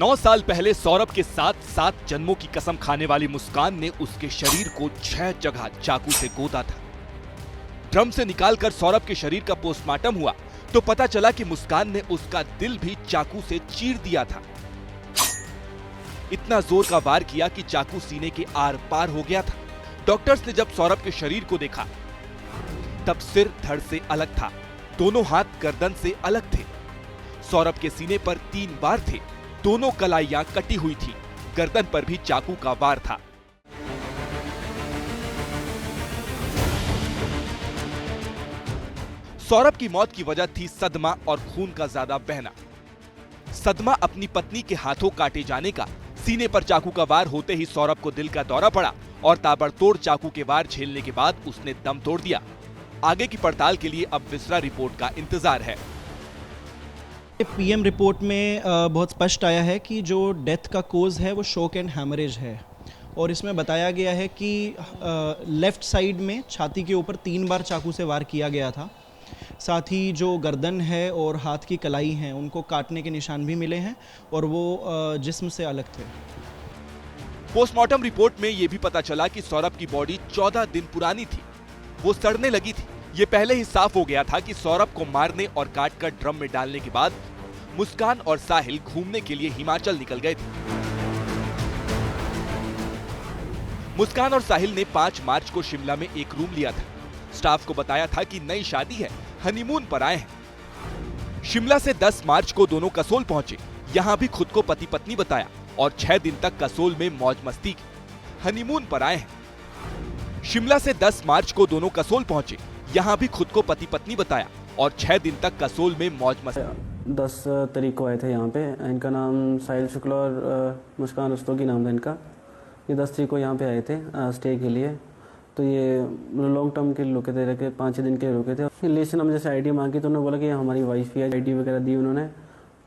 9 साल पहले सौरभ के साथ 7 जन्मों की कसम खाने वाली मुस्कान ने उसके शरीर को 6 जगह चाकू से गोदा था। ड्रम से निकालकर सौरभ के शरीर का पोस्टमार्टम हुआ तो पता चला कि मुस्कान ने उसका दिल भी चाकू से चीर दिया था। इतना जोर का वार किया कि चाकू सीने के आर पार हो गया था। डॉक्टर्स ने जब सौरभ के शरीर को देखा तब सिर धड़ से अलग था, दोनों हाथ गर्दन से अलग थे। सौरभ के सीने पर 3 वार थे, दोनों कलाइयां कटी हुई थी, गर्दन पर भी चाकू का वार था। सौरभ की मौत की वजह थी सदमा और खून का ज्यादा बहना। सदमा अपनी पत्नी के हाथों काटे जाने का, सीने पर चाकू का वार होते ही सौरभ को दिल का दौरा पड़ा और ताबड़तोड़ चाकू के वार झेलने के बाद उसने दम तोड़ दिया। आगे की पड़ताल के लिए अब विसरा रिपोर्ट का इंतजार है। पीएम रिपोर्ट में बहुत स्पष्ट आया है कि जो डेथ का कोज है वो शॉक एंड हैमरेज है और इसमें बताया गया है कि लेफ्ट साइड में छाती के ऊपर 3 बार चाकू से वार किया गया था। साथ ही जो गर्दन है और हाथ की कलाई हैं उनको काटने के निशान भी मिले हैं और वो जिस्म से अलग थे। पोस्टमार्टम रिपोर्ट में यह भी पता चला कि सौरभ की बॉडी 14 दिन पुरानी थी, वो सड़ने लगी थी। ये पहले ही साफ हो गया था कि सौरभ को मारने और काटकर ड्रम में डालने के बाद मुस्कान और साहिल घूमने के लिए हिमाचल निकल गए थे। मुस्कान और साहिल ने 5 मार्च को शिमला में एक रूम लिया था। स्टाफ को बताया था कि नई शादी है, हनीमून पर आए हैं। शिमला से 10 मार्च को दोनों कसोल पहुंचे, यहां भी खुद को पति पत्नी बताया और 6 दिन तक कसोल में मौज मस्ती की, हनीमून पर आए हैं। शिमला से 10 मार्च को दोनों कसोल पहुंचे, यहाँ भी खुद को पति पत्नी बताया और 6 दिन तक कसोल में मौज मस्ती। 10 तारीख को आए थे यहाँ पे। इनका नाम साहिल शुक्ला और मुस्कान रस्तोगी नाम था इनका। ये 10 तारीख को यहाँ पे आए थे स्टे के लिए। तो ये लॉन्ग टर्म के लिए रुके थे, 5-6 दिन के लिए रुके थे। रिलेशन हम जैसे आईडी मांगी तो उन्होंने बोला कि हमारी वाइफ ही है, आईडी वगैरह दी उन्होंने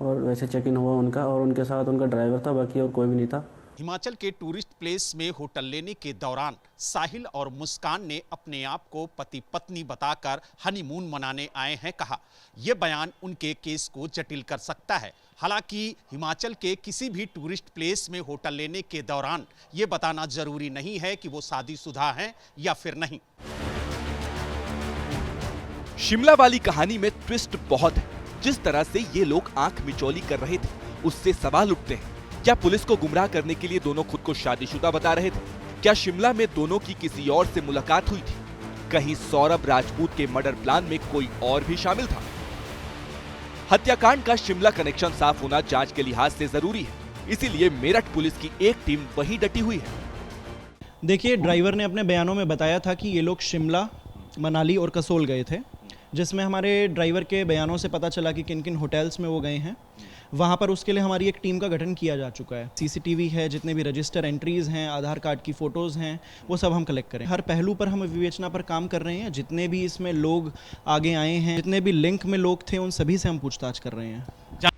और वैसे चेक इन हुआ उनका और उनके साथ उनका ड्राइवर था, बाकी और कोई भी नहीं था। हिमाचल के टूरिस्ट प्लेस में होटल लेने के दौरान साहिल और मुस्कान ने अपने आप को पति पत्नी बताकर हनीमून मनाने आए हैं कहा। यह बयान उनके केस को जटिल कर सकता है। हालांकि हिमाचल के किसी भी टूरिस्ट प्लेस में होटल लेने के दौरान यह बताना जरूरी नहीं है कि वो शादीशुदा हैं या फिर नहीं। शिमला वाली कहानी में ट्विस्ट बहुत है। जिस तरह से ये लोग आंख मिचौली कर रहे थे उससे सवाल उठते हैं। क्या पुलिस को गुमराह करने के लिए दोनों खुद को शादीशुदा बता रहे थे? क्या शिमला में दोनों की किसी और से मुलाकात हुई थी? कहीं सौरभ राजपूत के मर्डर प्लान में कोई और भी शामिल था? हत्याकांड का शिमला कनेक्शन साफ होना जांच के लिहाज से जरूरी है, इसीलिए मेरठ पुलिस की एक टीम वहीं डटी हुई है। देखिए, ड्राइवर ने अपने बयानों में बताया था कि ये लोग शिमला, मनाली और कसोल गए थे, जिसमें हमारे ड्राइवर के बयानों से पता चला कि किन किन होटल्स में वो गए हैं। वहाँ पर उसके लिए हमारी एक टीम का गठन किया जा चुका है। सीसीटीवी है, जितने भी रजिस्टर एंट्रीज हैं, आधार कार्ड की फ़ोटोज़ हैं, वो सब हम कलेक्ट करें। हर पहलू पर हम विवेचना पर काम कर रहे हैं। जितने भी इसमें लोग आगे आए हैं, जितने भी लिंक में लोग थे, उन सभी से हम पूछताछ कर रहे हैं।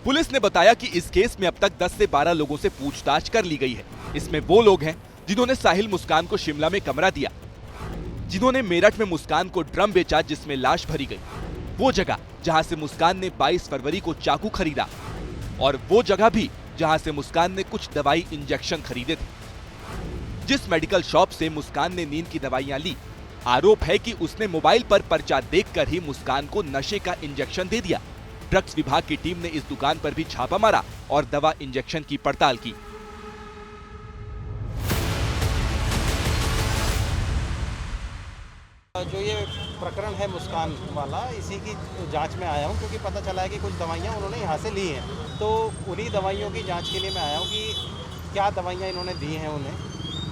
पुलिस ने बताया कि इस केस में अब तक 10 से 12 लोगों से पूछताछ कर ली गई है। इसमें वो लोग हैं जिन्होंने साहिल मुस्कान को शिमला में कमरा दिया, जिन्होंने मेरठ में मुस्कान को ड्रम बेचा जिसमें लाश भरी गई, वो जगह जहां से मुस्कान ने 22 फरवरी को चाकू खरीदा और वो जगह भी जहां से मुस्कान ने कुछ दवाई इंजेक्शन खरीदे थे, जिस मेडिकल शॉप से मुस्कान ने नींद की दवाइयां ली। आरोप है कि उसने मोबाइल पर पर्चा देखकर ही मुस्कान को नशे का इंजेक्शन दे दिया। ड्रग्स विभाग की टीम ने इस दुकान पर भी छापा मारा और दवा इंजेक्शन की पड़ताल की। जो ये प्रकरण है मुस्कान वाला, इसी की जांच में आया हूँ क्योंकि पता चला है कि कुछ दवाइयाँ उन्होंने यहाँ से ली हैं। तो उन्हीं दवाइयों की जांच के लिए मैं आया हूँ कि क्या दवाइयाँ इन्होंने दी हैं उन्हें,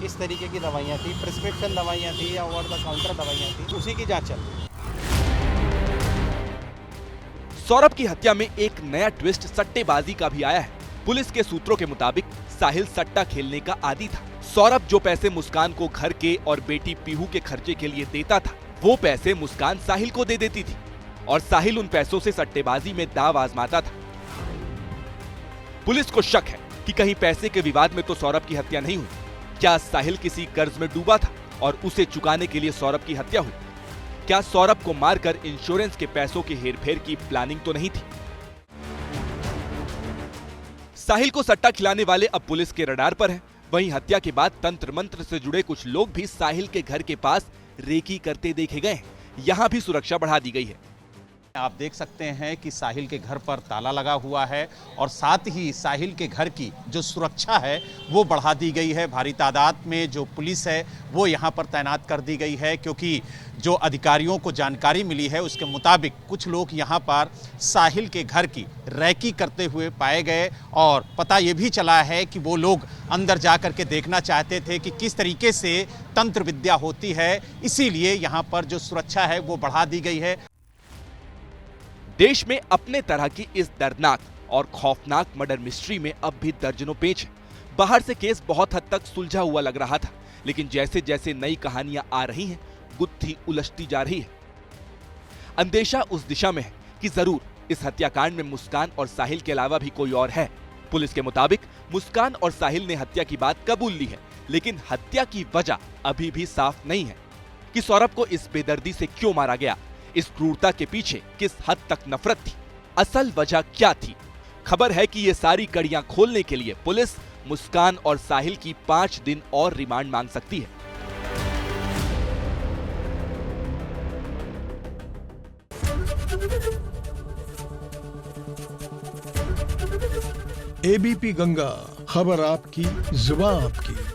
किस तरीके की दवाइयाँ थी, प्रिस्क्रिप्शन दवाइयाँ थी या ओवर द काउंटर दवाइयाँ थी, उसी की जांच चल रही है। सौरभ की हत्या में एक नया ट्विस्ट सट्टेबाजी का भी आया है। पुलिस के सूत्रों के मुताबिक साहिल सट्टा खेलने का आदी था। सौरभ जो पैसे मुस्कान को घर के और बेटी पीहू के खर्चे के लिए देता था, वो पैसे मुस्कान साहिल को दे देती थी और साहिल उन पैसों से सट्टेबाजी में दांव आजमाता था। पुलिस को शक है कि कहीं पैसे के विवाद में तो सौरभ की हत्या नहीं हुई। क्या साहिल किसी कर्ज में डूबा था और उसे चुकाने के लिए सौरभ की हत्या हुई? क्या सौरभ को मारकर इंश्योरेंस के पैसों की हेरफेर की प्लानिंग तो नहीं थी? साहिल को सट्टा खिलाने वाले अब पुलिस के रडार पर हैं। वहीं हत्या के बाद तंत्र मंत्र से जुड़े कुछ लोग भी साहिल के घर के पास रेकी करते देखे गए हैं। यहाँ भी सुरक्षा बढ़ा दी गई है। आप देख सकते हैं कि साहिल के घर पर ताला लगा हुआ है और साथ ही साहिल के घर की जो सुरक्षा है वो बढ़ा दी गई है। भारी तादाद में जो पुलिस है वो यहाँ पर तैनात कर दी गई है, क्योंकि जो अधिकारियों को जानकारी मिली है उसके मुताबिक कुछ लोग यहाँ पर साहिल के घर की रैकी करते हुए पाए गए और पता ये भी चला है कि वो लोग अंदर जा कर के देखना चाहते थे कि किस तरीके से तंत्र विद्या होती है, इसीलिए यहाँ पर जो सुरक्षा है वो बढ़ा दी गई है। देश में अपने तरह की इस दर्दनाक और खौफनाक मर्डर मिस्ट्री में अब भी दर्जनों पेच है। बाहर से केस बहुत हद तक सुलझा हुआ लग रहा था, लेकिन जैसे जैसे नई कहानियां आ रही हैं, गुत्थी उलझती जा रही है। अंदेशा उस दिशा में है कि जरूर इस हत्याकांड में मुस्कान और साहिल के अलावा भी कोई और है। पुलिस के मुताबिक मुस्कान और साहिल ने हत्या की बात कबूल ली है, लेकिन हत्या की वजह अभी भी साफ नहीं है कि सौरभ को इस बेदर्दी से क्यों मारा गया। इस क्रूरता के पीछे किस हद तक नफरत थी, असल वजह क्या थी। खबर है कि ये सारी कड़ियां खोलने के लिए पुलिस मुस्कान और साहिल की 5 दिन और रिमांड मांग सकती है। एबीपी गंगा, खबर आपकी, जुबान आपकी।